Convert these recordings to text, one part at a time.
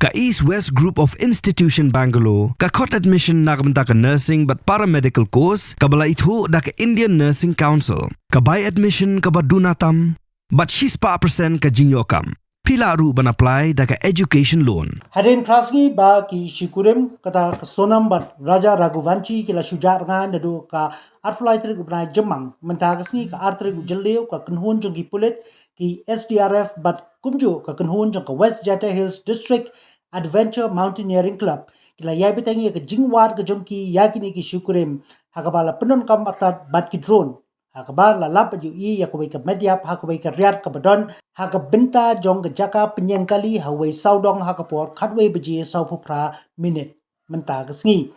Ka East West Group of Institution Bangalore, ka kot admission na kabenta ka nursing but paramedical course, ka bala itho da ka Indian Nursing Council, ka buy admission ka badunatam, but she's pa percent ka jinyokam. Pila ru ban apply da ka education loan. Hadin prasgi ba ki shikurim kata sonam bat Raja Raghuvanshi kila shujar ngan nadu ka arflai tri gubnai jemang mentagasni ka artri gujelleu ka kenhun jong ki pulit ki SDRF bat kumju ka kenhun jong ka West Jata Hills District Adventure Mountaineering Club kila yai betangi ka jingwar ka jong ki yakini ki shikurim hakabala penon kam atat bat ki drone hakabar la lap ju I yakawai ka media hakawai ka riat ka badon hakabenta jong ka jaka penyengkali hawai saudong hakapor khatwai beji saupupra minute menta ka sngi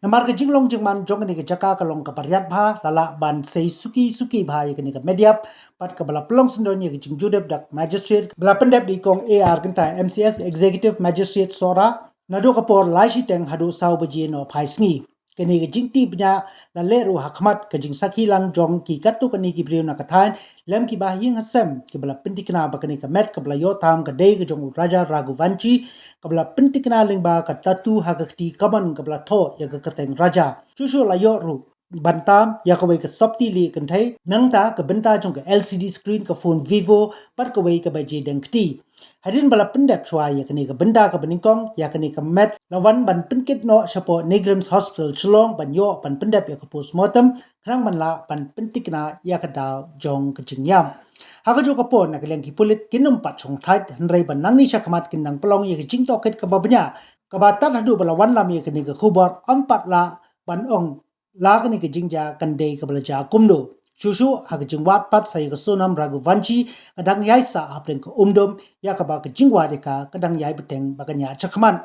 namar ka jinglong jingman jong ni ka jaka ka long ka pariat bha lala ban sei suki bha yakani ka media pat ka bala plong sendon yak jingjudep dak magistrate bala pendep di kong AR kenta MCS executive magistrate sora nado ka por laishi teng hadu sau beji no phai sngi kini ke jingti punya la leru hakmat ke jing saki lang jong ki katu kani ki briu na kathan lem ki bahing hasem ki bala pintikna ba kani ka met ka bala yo tham ka dei ke jong Raja Raghuvanshi ka bala pintikna ling ba ka tatu hakakti kaman ka bala tho ya ka kateng raja chushu la yo ru bantam ya ka wei ka sopti li kan thai nang ta ka benta jong ka LCD screen ka phone Vivo pat ka wei ka ba je dengti hadin bala pendep chwa ya kani ka benda ka beningkong ya kani ka met lawan ban penkit no chapo Negrams Hospital Chlong ban yo ban pendep ya ka postmortem krang ban la ban pentikna ya ka da jong ka jingyam ha ka jo ka pon na ka leng ki pulit kinum pat chong thai hanrei ban nang ni chakmat kin nang plong ya ka jing to ket ka babnya ka ba tat hadu bala wan lam ya kani ka khubor ampat la ban ong la kani ka jingja kan dei ka bala ja kumdo Shushu hak jingwat pat saya ke Sonam Raghuvanshi kadang yai sa apren ke umdom ya ka ba ke jingwa deka kadang yai beteng bakanya chakman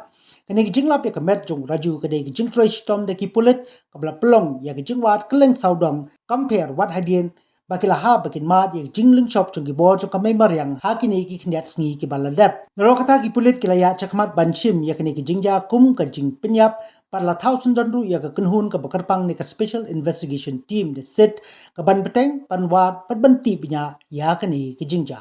kene ke jinglap ya ke met jong raju ke de ke jingtresh tom de ki pulit kabla pelong ya ke jingwat keleng saudong compare wat hadien bakila ha bakin mat ya jingling chop jong ki bo jong ka member yang hakini ki khniat sngi ki baladep naro kata ki pulit kila ya chakmat banshim ya kene ke jingja kum ka jing penyap parla thausan donru ya ka kenhun ka bakarpang ni ka special investigation team de sit ka ban beteng panwat patbanti pinya ya kani ki jingja